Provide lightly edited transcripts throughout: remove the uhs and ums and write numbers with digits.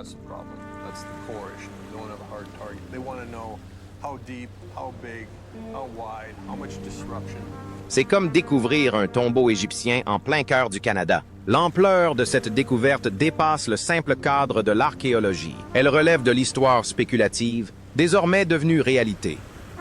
That's the problem. That's the core issue. They don't have a hard target. They want to know how deep, how big, how wide, how much disruption. C'est comme découvrir un tombeau égyptien en plein cœur du Canada. L'ampleur de cette découverte dépasse le simple cadre de l'archéologie. Elle relève de l'histoire spéculative, désormais devenue réalité.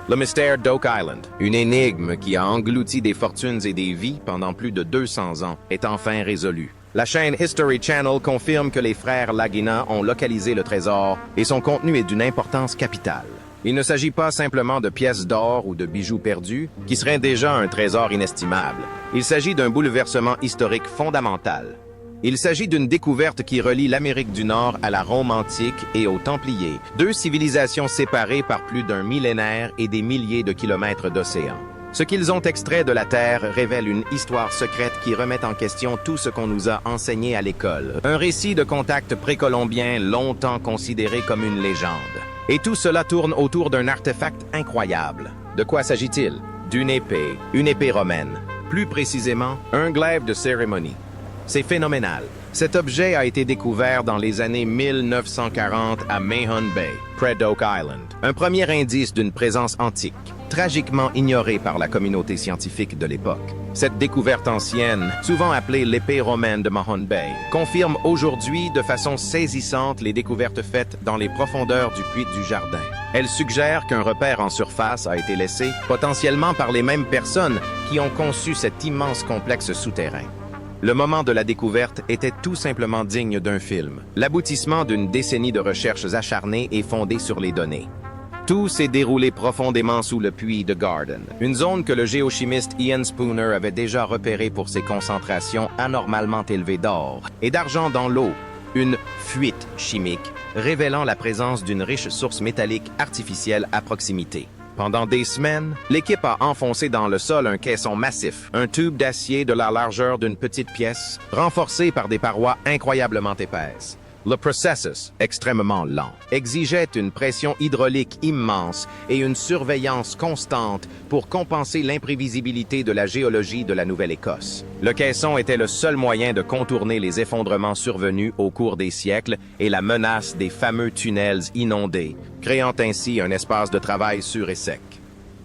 Le mystère d'Oak Island, une énigme qui a englouti des fortunes et des vies pendant plus de 200 ans, est enfin résolu. La chaîne History Channel confirme que les frères Lagina ont localisé le trésor et son contenu est d'une importance capitale. Il ne s'agit pas simplement de pièces d'or ou de bijoux perdus, qui seraient déjà un trésor inestimable. Il s'agit d'un bouleversement historique fondamental. Il s'agit d'une découverte qui relie l'Amérique du Nord à la Rome antique et aux Templiers, deux civilisations séparées par plus d'un millénaire et des milliers de kilomètres d'océan. Ce qu'ils ont extrait de la Terre révèle une histoire secrète qui remet en question tout ce qu'on nous a enseigné à l'école. Un récit de contact précolombien longtemps considéré comme une légende. Et tout cela tourne autour d'un artefact incroyable. De quoi s'agit-il? Une épée romaine. Plus précisément, un glaive de cérémonie. C'est phénoménal. Cet objet a été découvert dans les années 1940 à Mahon Bay, près d'Oak Island. Un premier indice d'une présence antique, tragiquement ignorée par la communauté scientifique de l'époque. Cette découverte ancienne, souvent appelée l'épée romaine de Mahon Bay, confirme aujourd'hui de façon saisissante les découvertes faites dans les profondeurs du puits du Jardin. Elle suggère qu'un repère en surface a été laissé, potentiellement par les mêmes personnes qui ont conçu cet immense complexe souterrain. Le moment de la découverte était tout simplement digne d'un film, l'aboutissement d'une décennie de recherches acharnées et fondées sur les données. Tout s'est déroulé profondément sous le puits de Garden, une zone que le géochimiste Ian Spooner avait déjà repérée pour ses concentrations anormalement élevées d'or et d'argent dans l'eau, une fuite chimique révélant la présence d'une riche source métallique artificielle à proximité. Pendant des semaines, l'équipe a enfoncé dans le sol un caisson massif, un tube d'acier de la largeur d'une petite pièce, renforcé par des parois incroyablement épaisses. Le processus, extrêmement lent, exigeait une pression hydraulique immense et une surveillance constante pour compenser l'imprévisibilité de la géologie de la Nouvelle-Écosse. Le caisson était le seul moyen de contourner les effondrements survenus au cours des siècles et la menace des fameux tunnels inondés, créant ainsi un espace de travail sûr et sec.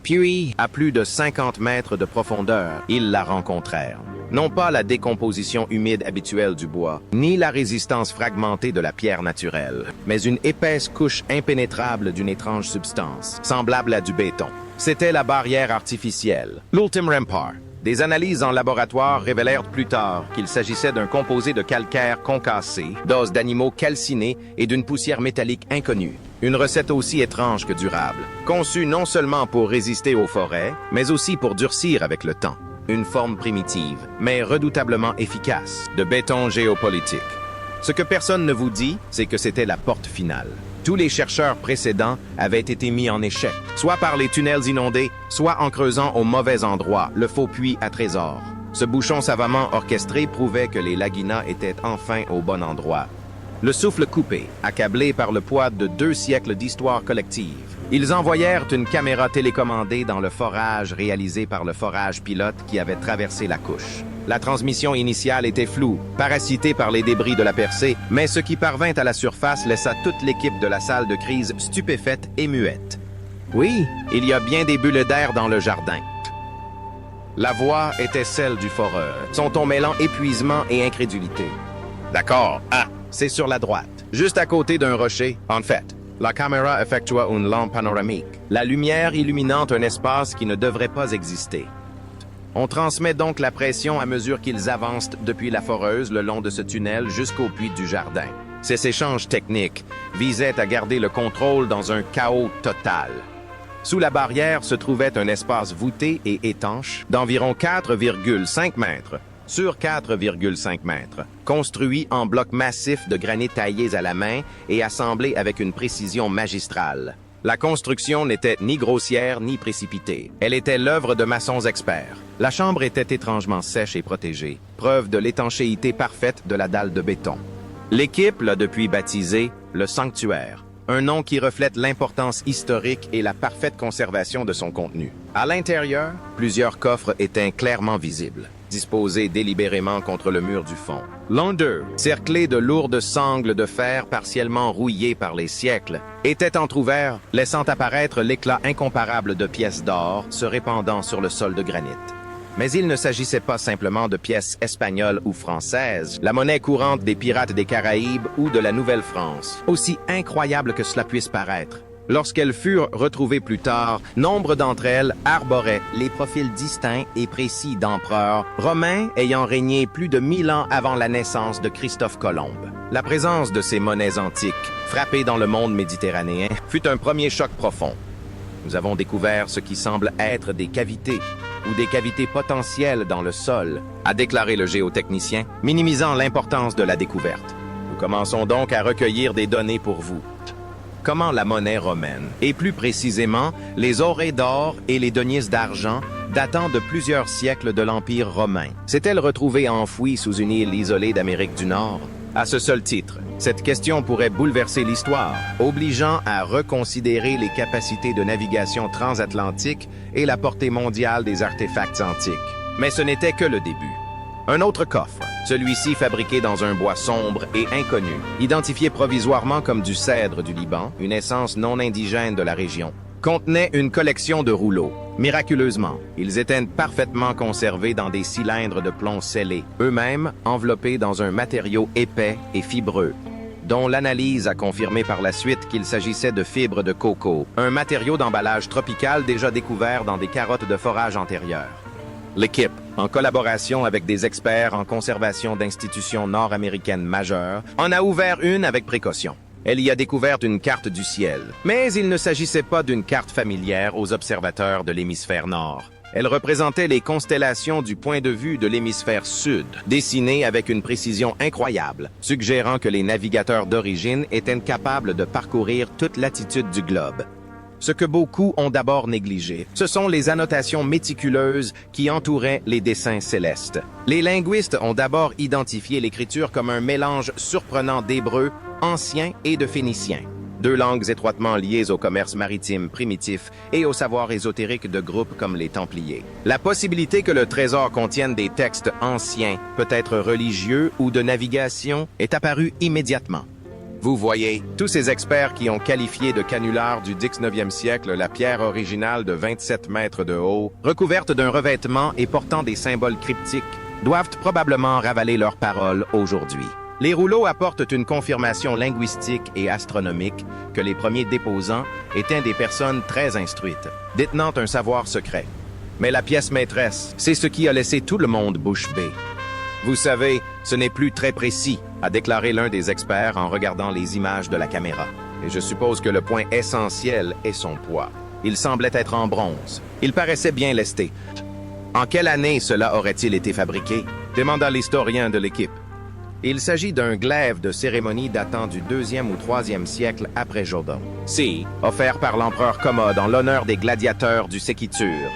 Puis, à plus de 50 mètres de profondeur, ils la rencontrèrent. Non pas la décomposition humide habituelle du bois, ni la résistance fragmentée de la pierre naturelle, mais une épaisse couche impénétrable d'une étrange substance, semblable à du béton. C'était la barrière artificielle, l'Ultim Rampart. Des analyses en laboratoire révélèrent plus tard qu'il s'agissait d'un composé de calcaire concassé, d'os d'animaux calcinés et d'une poussière métallique inconnue. Une recette aussi étrange que durable, conçue non seulement pour résister aux forêts, mais aussi pour durcir avec le temps. Une forme primitive, mais redoutablement efficace, de béton géopolitique. Ce que personne ne vous dit, c'est que c'était la porte finale. Tous les chercheurs précédents avaient été mis en échec, soit par les tunnels inondés, soit en creusant au mauvais endroit, le faux puits à trésor. Ce bouchon savamment orchestré prouvait que les Lagina étaient enfin au bon endroit. Le souffle coupé, accablé par le poids de 2 siècles d'histoire collective. Ils envoyèrent une caméra télécommandée dans le forage réalisé par le forage pilote qui avait traversé la couche. La transmission initiale était floue, parasitée par les débris de la percée, mais ce qui parvint à la surface laissa toute l'équipe de la salle de crise stupéfaite et muette. Oui, il y a bien des bulles d'air dans le jardin. La voix était celle du foreur, son ton mêlant épuisement et incrédulité. D'accord, c'est sur la droite, juste à côté d'un rocher, en fait. La caméra effectua une lampe panoramique, la lumière illuminant un espace qui ne devrait pas exister. On transmet donc la pression à mesure qu'ils avancent depuis la foreuse le long de ce tunnel jusqu'au puits du jardin. Ces échanges techniques visaient à garder le contrôle dans un chaos total. Sous la barrière se trouvait un espace voûté et étanche d'environ 4,5 mètres sur 4,5 mètres, construit en blocs massifs de granit taillés à la main et assemblés avec une précision magistrale. La construction n'était ni grossière ni précipitée. Elle était l'œuvre de maçons experts. La chambre était étrangement sèche et protégée, preuve de l'étanchéité parfaite de la dalle de béton. L'équipe l'a depuis baptisé le Sanctuaire, un nom qui reflète l'importance historique et la parfaite conservation de son contenu. À l'intérieur, plusieurs coffres étaient clairement visibles, disposés délibérément contre le mur du fond. L'un d'eux, cerclé de lourdes sangles de fer partiellement rouillées par les siècles, était entrouvert, laissant apparaître l'éclat incomparable de pièces d'or se répandant sur le sol de granit. Mais il ne s'agissait pas simplement de pièces espagnoles ou françaises, la monnaie courante des pirates des Caraïbes ou de la Nouvelle-France, aussi incroyable que cela puisse paraître. Lorsqu'elles furent retrouvées plus tard, nombre d'entre elles arboraient les profils distincts et précis d'empereurs romains ayant régné plus de 1000 ans avant la naissance de Christophe Colomb. La présence de ces monnaies antiques, frappées dans le monde méditerranéen, fut un premier choc profond. Nous avons découvert ce qui semble être des cavités ou des cavités potentielles dans le sol, a déclaré le géotechnicien, minimisant l'importance de la découverte. Nous commençons donc à recueillir des données pour vous. Comment la monnaie romaine, et plus précisément les aurées d'or et les deniers d'argent datant de plusieurs siècles de l'Empire romain, s'est-elle retrouvée enfouie sous une île isolée d'Amérique du Nord? À ce seul titre, cette question pourrait bouleverser l'histoire, obligeant à reconsidérer les capacités de navigation transatlantique et la portée mondiale des artefacts antiques. Mais ce n'était que le début. Un autre coffre, celui-ci fabriqué dans un bois sombre et inconnu, identifié provisoirement comme du cèdre du Liban, une essence non indigène de la région, contenait une collection de rouleaux. Miraculeusement, ils étaient parfaitement conservés dans des cylindres de plomb scellés, eux-mêmes enveloppés dans un matériau épais et fibreux, dont l'analyse a confirmé par la suite qu'il s'agissait de fibres de coco, un matériau d'emballage tropical déjà découvert dans des carottes de forage antérieures. L'équipe, en collaboration avec des experts en conservation d'institutions nord-américaines majeures, en a ouvert une avec précaution. Elle y a découvert une carte du ciel. Mais il ne s'agissait pas d'une carte familière aux observateurs de l'hémisphère nord. Elle représentait les constellations du point de vue de l'hémisphère sud, dessinées avec une précision incroyable, suggérant que les navigateurs d'origine étaient capables de parcourir toute latitude du globe. Ce que beaucoup ont d'abord négligé, ce sont les annotations méticuleuses qui entouraient les dessins célestes. Les linguistes ont d'abord identifié l'écriture comme un mélange surprenant d'hébreu, ancien et de phénicien, deux langues étroitement liées au commerce maritime primitif et au savoir ésotérique de groupes comme les Templiers. La possibilité que le trésor contienne des textes anciens, peut-être religieux ou de navigation, est apparue immédiatement. Vous voyez, tous ces experts qui ont qualifié de canular du 19e siècle la pierre originale de 27 mètres de haut, recouverte d'un revêtement et portant des symboles cryptiques, doivent probablement ravaler leurs paroles aujourd'hui. Les rouleaux apportent une confirmation linguistique et astronomique que les premiers déposants étaient des personnes très instruites, détenant un savoir secret. Mais la pièce maîtresse, c'est ce qui a laissé tout le monde bouche bée. Vous savez, ce n'est plus très précis, a déclaré l'un des experts en regardant les images de la caméra. Et je suppose que le point essentiel est son poids. Il semblait être en bronze. Il paraissait bien lesté. En quelle année cela aurait-il été fabriqué? Demanda l'historien de l'équipe. Il s'agit d'un glaive de cérémonie datant du 2e ou 3e siècle après Jourdain. Si, offert par l'empereur Commode en l'honneur des gladiateurs du séquiture.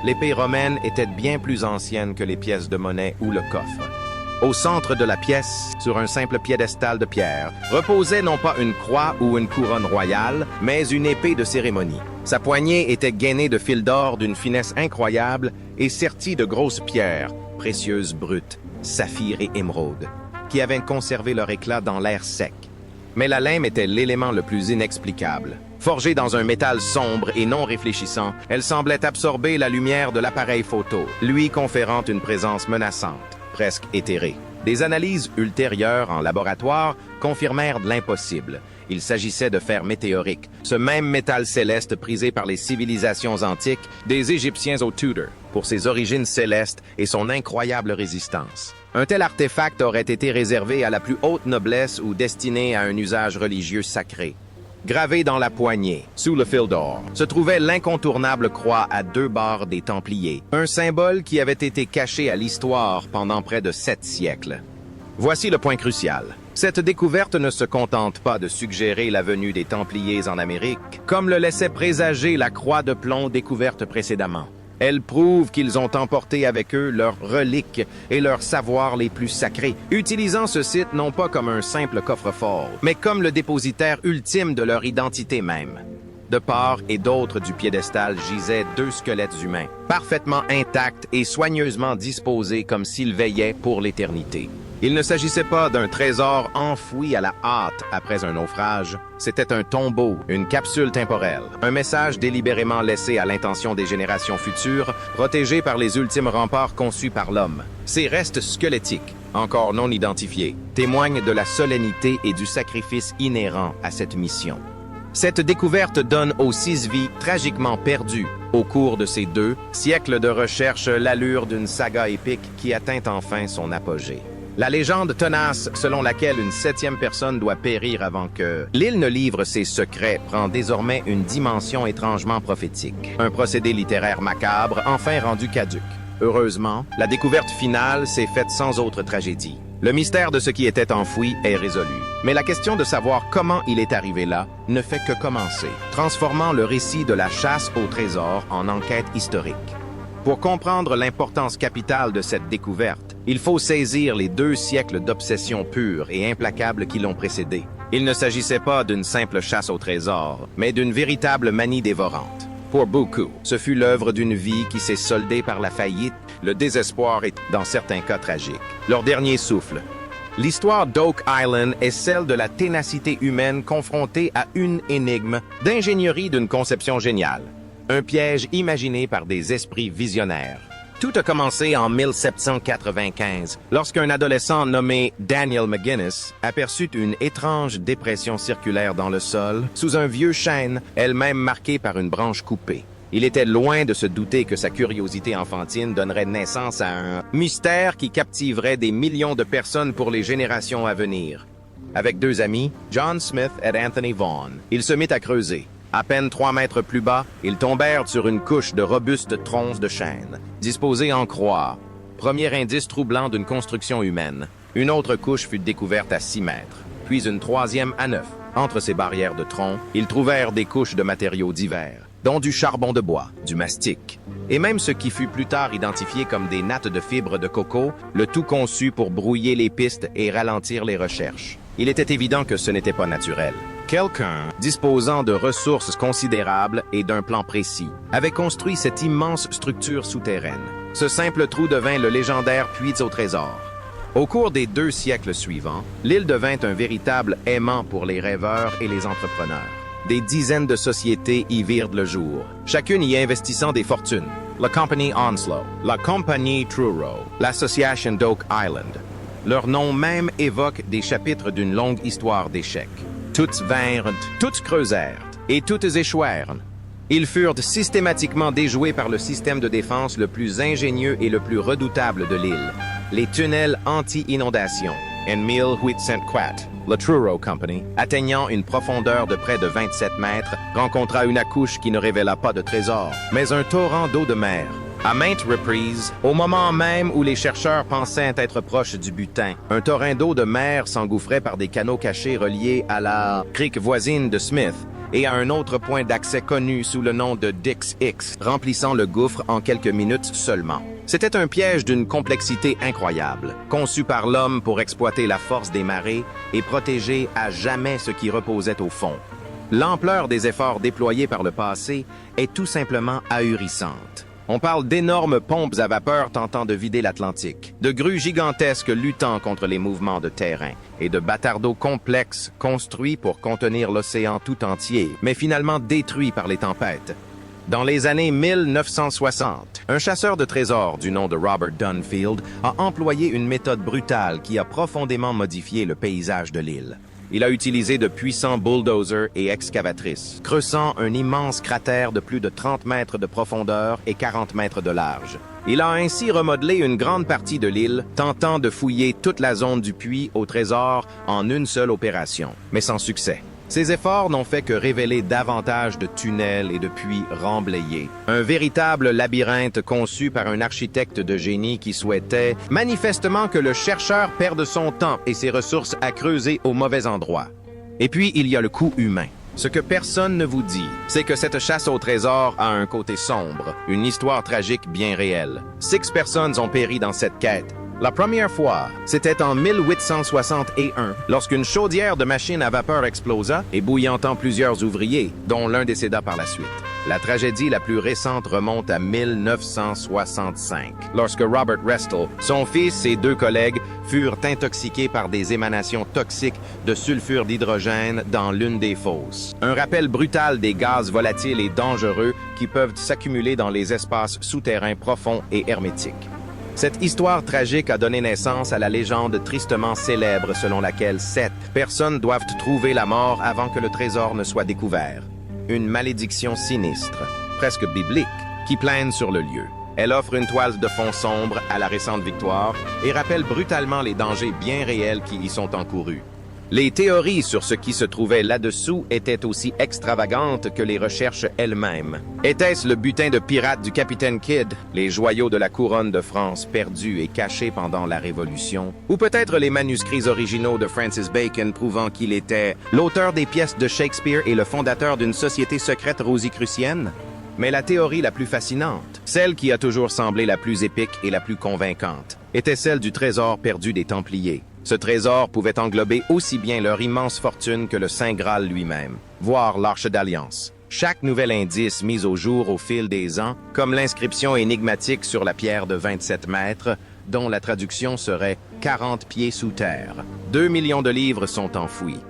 L'épée romaine était bien plus ancienne que les pièces de monnaie ou le coffre. Au centre de la pièce, sur un simple piédestal de pierre, reposait non pas une croix ou une couronne royale, mais une épée de cérémonie. Sa poignée était gainée de fils d'or d'une finesse incroyable et sertie de grosses pierres, précieuses brutes, saphirs et émeraudes, qui avaient conservé leur éclat dans l'air sec. Mais la lame était l'élément le plus inexplicable. Forgée dans un métal sombre et non réfléchissant, elle semblait absorber la lumière de l'appareil photo, lui conférant une présence menaçante, presque éthérée. Des analyses ultérieures en laboratoire confirmèrent l'impossible. Il s'agissait de fer météorique, ce même métal céleste prisé par les civilisations antiques des Égyptiens aux Tudors, pour ses origines célestes et son incroyable résistance. Un tel artefact aurait été réservé à la plus haute noblesse ou destiné à un usage religieux sacré. Gravé dans la poignée, sous le fil d'or, se trouvait l'incontournable croix à 2 barres des Templiers, un symbole qui avait été caché à l'histoire pendant près de 7 siècles. Voici le point crucial. Cette découverte ne se contente pas de suggérer la venue des Templiers en Amérique, comme le laissait présager la croix de plomb découverte précédemment. Elle prouve qu'ils ont emporté avec eux leurs reliques et leurs savoirs les plus sacrés, utilisant ce site non pas comme un simple coffre-fort, mais comme le dépositaire ultime de leur identité même. De part et d'autre du piédestal gisaient 2 squelettes humains, parfaitement intacts et soigneusement disposés comme s'ils veillaient pour l'éternité. Il ne s'agissait pas d'un trésor enfoui à la hâte après un naufrage. C'était un tombeau, une capsule temporelle, un message délibérément laissé à l'intention des générations futures, protégé par les ultimes remparts conçus par l'homme. Ces restes squelettiques, encore non identifiés, témoignent de la solennité et du sacrifice inhérent à cette mission. Cette découverte donne aux 6 vies tragiquement perdues au cours de ces 2 siècles de recherche l'allure d'une saga épique qui atteint enfin son apogée. La légende tenace selon laquelle une 7e personne doit périr avant que l'île ne livre ses secrets prend désormais une dimension étrangement prophétique. Un procédé littéraire macabre enfin rendu caduc. Heureusement, la découverte finale s'est faite sans autre tragédie. Le mystère de ce qui était enfoui est résolu. Mais la question de savoir comment il est arrivé là ne fait que commencer, transformant le récit de la chasse au trésor en enquête historique. Pour comprendre l'importance capitale de cette découverte, il faut saisir les 2 siècles d'obsession pure et implacable qui l'ont précédée. Il ne s'agissait pas d'une simple chasse au trésor, mais d'une véritable manie dévorante. Pour beaucoup, ce fut l'œuvre d'une vie qui s'est soldée par la faillite, le désespoir et, dans certains cas tragiques, leur dernier souffle. L'histoire d'Oak Island est celle de la ténacité humaine confrontée à une énigme d'ingénierie d'une conception géniale. Un piège imaginé par des esprits visionnaires. Tout a commencé en 1795, lorsqu'un adolescent nommé Daniel McGinnis aperçut une étrange dépression circulaire dans le sol, sous un vieux chêne, elle-même marquée par une branche coupée. Il était loin de se douter que sa curiosité enfantine donnerait naissance à un mystère qui captiverait des millions de personnes pour les générations à venir. Avec 2 amis, John Smith et Anthony Vaughan, il se mit à creuser. À peine 3 mètres plus bas, ils tombèrent sur une couche de robustes troncs de chêne, disposés en croix. Premier indice troublant d'une construction humaine. Une autre couche fut découverte à 6 mètres, puis une 3e à 9. Entre ces barrières de troncs, ils trouvèrent des couches de matériaux divers, dont du charbon de bois, du mastic, et même ce qui fut plus tard identifié comme des nattes de fibres de coco, le tout conçu pour brouiller les pistes et ralentir les recherches. Il était évident que ce n'était pas naturel. Quelqu'un, disposant de ressources considérables et d'un plan précis, avait construit cette immense structure souterraine. Ce simple trou devint le légendaire puits au trésor. Au cours des 2 siècles suivants, l'île devint un véritable aimant pour les rêveurs et les entrepreneurs. Des dizaines de sociétés y virent le jour, chacune y investissant des fortunes. La Compagnie Onslow, la Compagnie Truro, l'Association d'Oak Island. Leur nom même évoque des chapitres d'une longue histoire d'échecs. Toutes vinrent, toutes creusèrent, et toutes échouèrent. Ils furent systématiquement déjoués par le système de défense le plus ingénieux et le plus redoutable de l'île, les tunnels anti-inondation, en 1804. La Truro Company, atteignant une profondeur de près de 27 mètres, rencontra une accouche qui ne révéla pas de trésor, mais un torrent d'eau de mer. À maintes reprises, au moment même où les chercheurs pensaient être proches du butin, un torrent d'eau de mer s'engouffrait par des canaux cachés reliés à la crique voisine de Smith et à un autre point d'accès connu sous le nom de Dix X, remplissant le gouffre en quelques minutes seulement. C'était un piège d'une complexité incroyable, conçu par l'homme pour exploiter la force des marées et protéger à jamais ce qui reposait au fond. L'ampleur des efforts déployés par le passé est tout simplement ahurissante. On parle d'énormes pompes à vapeur tentant de vider l'Atlantique, de grues gigantesques luttant contre les mouvements de terrain et de batardeaux complexes construits pour contenir l'océan tout entier, mais finalement détruits par les tempêtes. Dans les années 1960, un chasseur de trésors du nom de Robert Dunfield a employé une méthode brutale qui a profondément modifié le paysage de l'île. Il a utilisé de puissants bulldozers et excavatrices, creusant un immense cratère de plus de 30 mètres de profondeur et 40 mètres de large. Il a ainsi remodelé une grande partie de l'île, tentant de fouiller toute la zone du puits au trésor en une seule opération, mais sans succès. Ces efforts n'ont fait que révéler davantage de tunnels et de puits remblayés. Un véritable labyrinthe conçu par un architecte de génie qui souhaitait manifestement que le chercheur perde son temps et ses ressources à creuser au mauvais endroit. Et puis, il y a le coût humain. Ce que personne ne vous dit, c'est que cette chasse au trésor a un côté sombre, une histoire tragique bien réelle. 6 personnes ont péri dans cette quête. La première fois, c'était en 1861, lorsqu'une chaudière de machine à vapeur explosa, ébouillantant plusieurs ouvriers, dont l'un décéda par la suite. La tragédie la plus récente remonte à 1965, lorsque Robert Restle, son fils et 2 collègues furent intoxiqués par des émanations toxiques de sulfure d'hydrogène dans l'une des fosses. Un rappel brutal des gaz volatiles et dangereux qui peuvent s'accumuler dans les espaces souterrains profonds et hermétiques. Cette histoire tragique a donné naissance à la légende tristement célèbre selon laquelle 7 personnes doivent trouver la mort avant que le trésor ne soit découvert. Une malédiction sinistre, presque biblique, qui plane sur le lieu. Elle offre une toile de fond sombre à la récente victoire et rappelle brutalement les dangers bien réels qui y sont encourus. Les théories sur ce qui se trouvait là-dessous étaient aussi extravagantes que les recherches elles-mêmes. Était-ce le butin de pirates du capitaine Kidd, les joyaux de la couronne de France perdus et cachés pendant la Révolution? Ou peut-être les manuscrits originaux de Francis Bacon prouvant qu'il était l'auteur des pièces de Shakespeare et le fondateur d'une société secrète rosicrucienne? Mais la théorie la plus fascinante, celle qui a toujours semblé la plus épique et la plus convaincante, était celle du trésor perdu des Templiers. Ce trésor pouvait englober aussi bien leur immense fortune que le Saint Graal lui-même, voire l'Arche d'Alliance. Chaque nouvel indice mis au jour au fil des ans, comme l'inscription énigmatique sur la pierre de 27 mètres, dont la traduction serait « 40 pieds sous terre ». 2 millions de livres sont enfouis.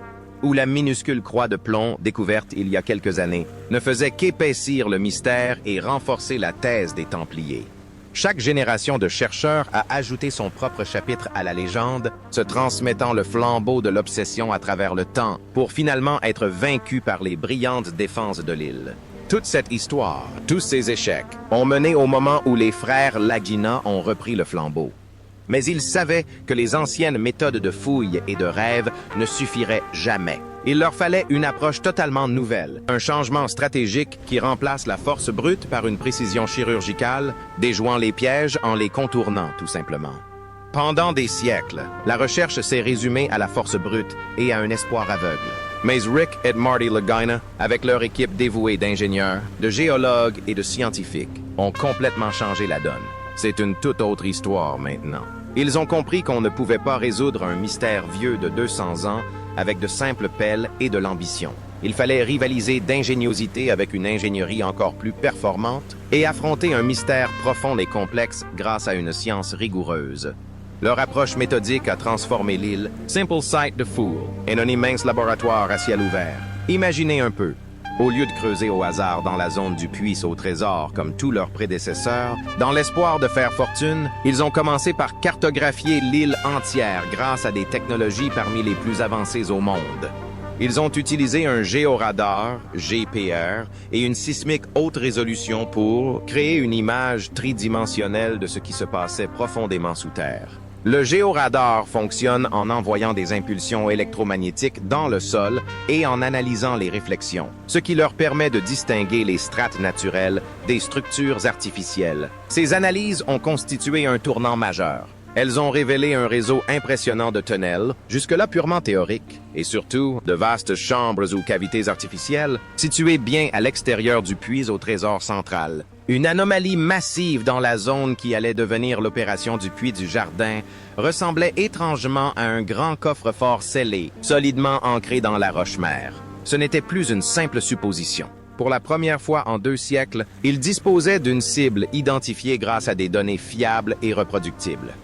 Ou la minuscule croix de plomb, découverte il y a quelques années, ne faisait qu'épaissir le mystère et renforcer la thèse des Templiers. Chaque génération de chercheurs a ajouté son propre chapitre à la légende, se transmettant le flambeau de l'obsession à travers le temps, pour finalement être vaincu par les brillantes défenses de l'île. Toute cette histoire, tous ces échecs, ont mené au moment où les frères Lagina ont repris le flambeau. Mais ils savaient que les anciennes méthodes de fouille et de rêve ne suffiraient jamais. Il leur fallait une approche totalement nouvelle, un changement stratégique qui remplace la force brute par une précision chirurgicale, déjouant les pièges en les contournant tout simplement. Pendant des siècles, la recherche s'est résumée à la force brute et à un espoir aveugle. Mais Rick et Marty Lagina, avec leur équipe dévouée d'ingénieurs, de géologues et de scientifiques, ont complètement changé la donne. C'est une toute autre histoire maintenant. Ils ont compris qu'on ne pouvait pas résoudre un mystère vieux de 200 ans avec de simples pelles et de l'ambition. Il fallait rivaliser d'ingéniosité avec une ingénierie encore plus performante et affronter un mystère profond et complexe grâce à une science rigoureuse. Leur approche méthodique a transformé l'île, simple sight de fool, en un immense laboratoire à ciel ouvert. Imaginez un peu. Au lieu de creuser au hasard dans la zone du puits au trésor comme tous leurs prédécesseurs, dans l'espoir de faire fortune, ils ont commencé par cartographier l'île entière grâce à des technologies parmi les plus avancées au monde. Ils ont utilisé un géoradar, GPR, et une sismique haute résolution pour créer une image tridimensionnelle de ce qui se passait profondément sous terre. Le géoradar fonctionne en envoyant des impulsions électromagnétiques dans le sol et en analysant les réflexions, ce qui leur permet de distinguer les strates naturelles des structures artificielles. Ces analyses ont constitué un tournant majeur. Elles ont révélé un réseau impressionnant de tunnels, jusque-là purement théoriques, et surtout de vastes chambres ou cavités artificielles, situées bien à l'extérieur du puits au trésor central. Une anomalie massive dans la zone qui allait devenir l'opération du puits du jardin ressemblait étrangement à un grand coffre-fort scellé, solidement ancré dans la roche-mère. Ce n'était plus une simple supposition. Pour la première fois en 2 siècles, ils disposaient d'une cible identifiée grâce à des données fiables et reproductibles.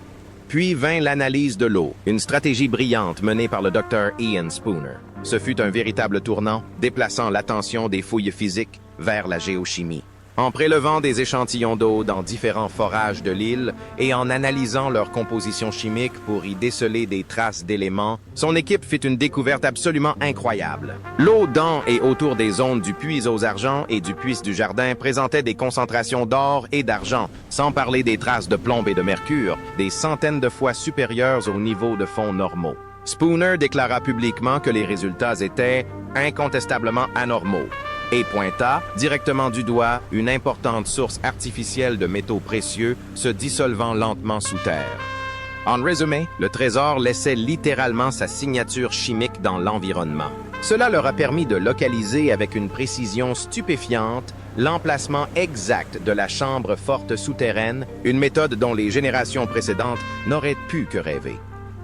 Puis vint l'analyse de l'eau, une stratégie brillante menée par le docteur Ian Spooner. Ce fut un véritable tournant, déplaçant l'attention des fouilles physiques vers la géochimie. En prélevant des échantillons d'eau dans différents forages de l'île et en analysant leur composition chimique pour y déceler des traces d'éléments, son équipe fit une découverte absolument incroyable. L'eau dans et autour des zones du puits aux argents et du puits du jardin présentait des concentrations d'or et d'argent, sans parler des traces de plomb et de mercure, des centaines de fois supérieures aux niveaux de fond normaux. Spooner déclara publiquement que les résultats étaient incontestablement anormaux et pointa, directement du doigt, une importante source artificielle de métaux précieux se dissolvant lentement sous terre. En résumé, le trésor laissait littéralement sa signature chimique dans l'environnement. Cela leur a permis de localiser avec une précision stupéfiante l'emplacement exact de la chambre forte souterraine, une méthode dont les générations précédentes n'auraient pu que rêver.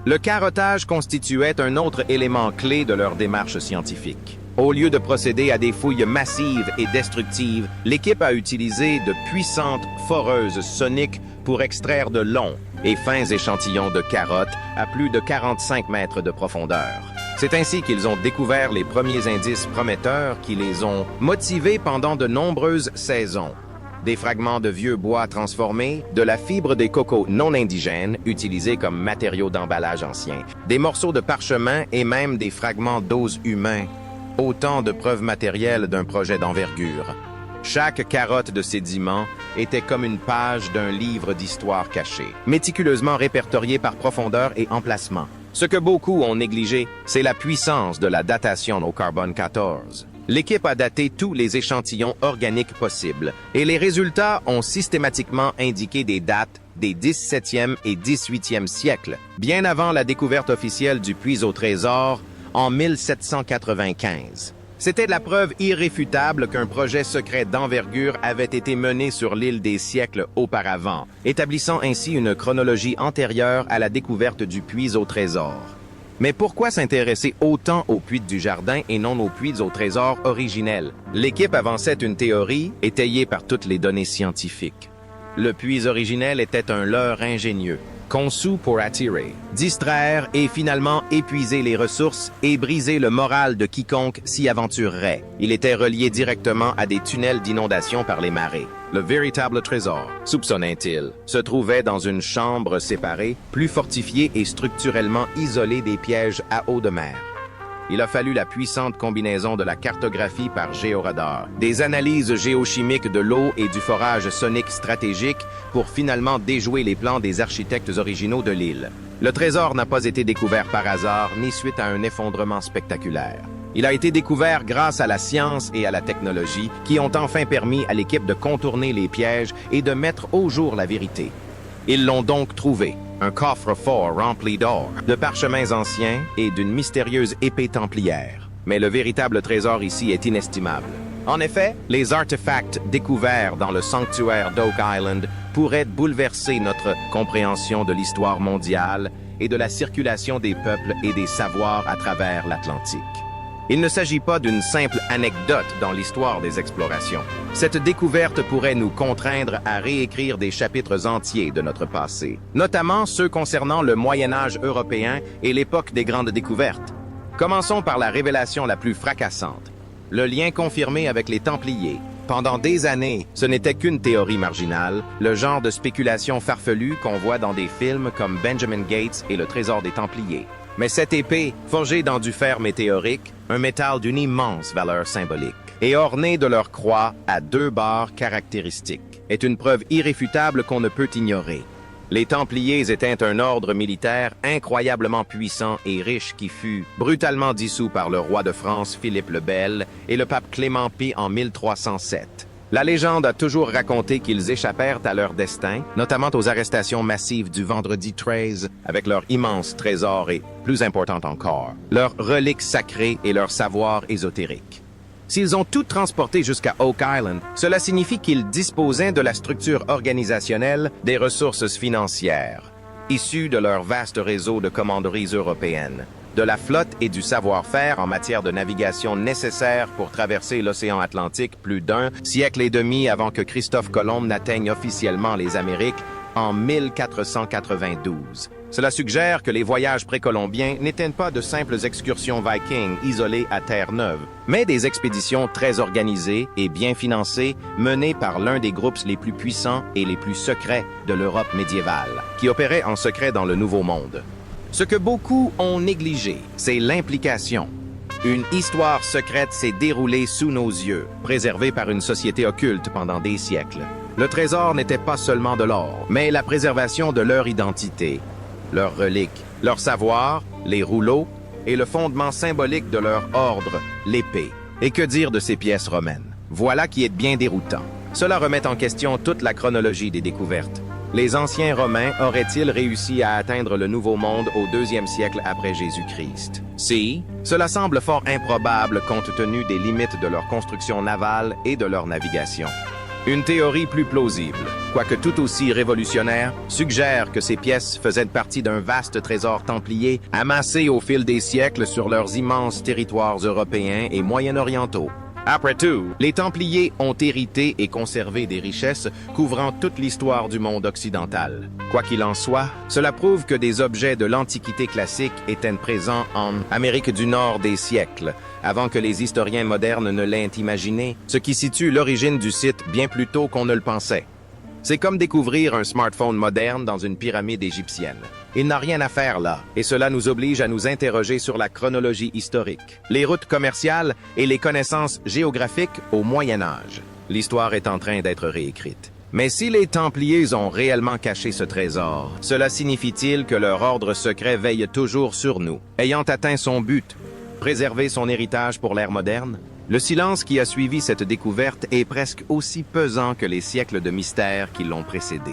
Le carottage constituait un autre élément clé de leur démarche scientifique. Au lieu de procéder à des fouilles massives et destructives, l'équipe a utilisé de puissantes foreuses soniques pour extraire de longs et fins échantillons de carottes à plus de 45 mètres de profondeur. C'est ainsi qu'ils ont découvert les premiers indices prometteurs qui les ont motivés pendant de nombreuses saisons. Des fragments de vieux bois transformés, de la fibre des cocos non indigènes utilisés comme matériaux d'emballage anciens, des morceaux de parchemin et même des fragments d'os humains. Autant de preuves matérielles d'un projet d'envergure. Chaque carotte de sédiments était comme une page d'un livre d'histoire cachée, méticuleusement répertoriée par profondeur et emplacement. Ce que beaucoup ont négligé, c'est la puissance de la datation au carbone 14. L'équipe a daté tous les échantillons organiques possibles, et les résultats ont systématiquement indiqué des dates des 17e et 18e siècles, bien avant la découverte officielle du puits au trésor en 1795. C'était la preuve irréfutable qu'un projet secret d'envergure avait été mené sur l'île des siècles auparavant, établissant ainsi une chronologie antérieure à la découverte du puits au trésor. Mais pourquoi s'intéresser autant aux puits du jardin et non aux puits au trésor originels? L'équipe avançait une théorie étayée par toutes les données scientifiques. Le puits originel était un leurre ingénieux, conçu pour attirer, distraire et finalement épuiser les ressources et briser le moral de quiconque s'y aventurerait. Il était relié directement à des tunnels d'inondation par les marées. Le véritable trésor, soupçonnait-il, se trouvait dans une chambre séparée, plus fortifiée et structurellement isolée des pièges à eau de mer. Il a fallu la puissante combinaison de la cartographie par géoradar, des analyses géochimiques de l'eau et du forage sonique stratégique pour finalement déjouer les plans des architectes originaux de l'île. Le trésor n'a pas été découvert par hasard ni suite à un effondrement spectaculaire. Il a été découvert grâce à la science et à la technologie qui ont enfin permis à l'équipe de contourner les pièges et de mettre au jour la vérité. Ils l'ont donc trouvé. Un coffre-fort rempli d'or, de parchemins anciens et d'une mystérieuse épée templière. Mais le véritable trésor ici est inestimable. En effet, les artefacts découverts dans le sanctuaire d'Oak Island pourraient bouleverser notre compréhension de l'histoire mondiale et de la circulation des peuples et des savoirs à travers l'Atlantique. Il ne s'agit pas d'une simple anecdote dans l'histoire des explorations. Cette découverte pourrait nous contraindre à réécrire des chapitres entiers de notre passé, notamment ceux concernant le Moyen-Âge européen et l'époque des grandes découvertes. Commençons par la révélation la plus fracassante, le lien confirmé avec les Templiers. Pendant des années, ce n'était qu'une théorie marginale, le genre de spéculation farfelue qu'on voit dans des films comme Benjamin Gates et le Trésor des Templiers. Mais cette épée, forgée dans du fer météorique, un métal d'une immense valeur symbolique, et ornée de leur croix à 2 barres caractéristiques, est une preuve irréfutable qu'on ne peut ignorer. Les Templiers étaient un ordre militaire incroyablement puissant et riche qui fut brutalement dissous par le roi de France Philippe le Bel et le pape Clément P en 1307. La légende a toujours raconté qu'ils échappèrent à leur destin, notamment aux arrestations massives du vendredi 13, avec leur immense trésor et, plus important encore, leurs reliques sacrées et leur savoir ésotérique. S'ils ont tout transporté jusqu'à Oak Island, cela signifie qu'ils disposaient de la structure organisationnelle des ressources financières, issues de leur vaste réseau de commanderies européennes, de la flotte et du savoir-faire en matière de navigation nécessaire pour traverser l'océan Atlantique plus d'un siècle et demi avant que Christophe Colomb n'atteigne officiellement les Amériques en 1492. Cela suggère que les voyages précolombiens n'étaient pas de simples excursions vikings isolées à Terre-Neuve, mais des expéditions très organisées et bien financées menées par l'un des groupes les plus puissants et les plus secrets de l'Europe médiévale, qui opérait en secret dans le Nouveau Monde. Ce que beaucoup ont négligé, c'est l'implication. Une histoire secrète s'est déroulée sous nos yeux, préservée par une société occulte pendant des siècles. Le trésor n'était pas seulement de l'or, mais la préservation de leur identité, leurs reliques, leur savoir, les rouleaux, et le fondement symbolique de leur ordre, l'épée. Et que dire de ces pièces romaines? Voilà qui est bien déroutant. Cela remet en question toute la chronologie des découvertes. Les anciens Romains auraient-ils réussi à atteindre le Nouveau Monde au 2e siècle après Jésus-Christ? Si, cela semble fort improbable compte tenu des limites de leur construction navale et de leur navigation. Une théorie plus plausible, quoique tout aussi révolutionnaire, suggère que ces pièces faisaient partie d'un vaste trésor templier amassé au fil des siècles sur leurs immenses territoires européens et moyen-orientaux. Après tout, les Templiers ont hérité et conservé des richesses couvrant toute l'histoire du monde occidental. Quoi qu'il en soit, cela prouve que des objets de l'Antiquité classique étaient présents en Amérique du Nord des siècles, avant que les historiens modernes ne l'aient imaginé, ce qui situe l'origine du site bien plus tôt qu'on ne le pensait. C'est comme découvrir un smartphone moderne dans une pyramide égyptienne. Il n'a rien à faire là, et cela nous oblige à nous interroger sur la chronologie historique, les routes commerciales et les connaissances géographiques au Moyen Âge. L'histoire est en train d'être réécrite. Mais si les Templiers ont réellement caché ce trésor, cela signifie-t-il que leur ordre secret veille toujours sur nous, ayant atteint son but, préserver son héritage pour l'ère moderne? Le silence qui a suivi cette découverte est presque aussi pesant que les siècles de mystère qui l'ont précédé.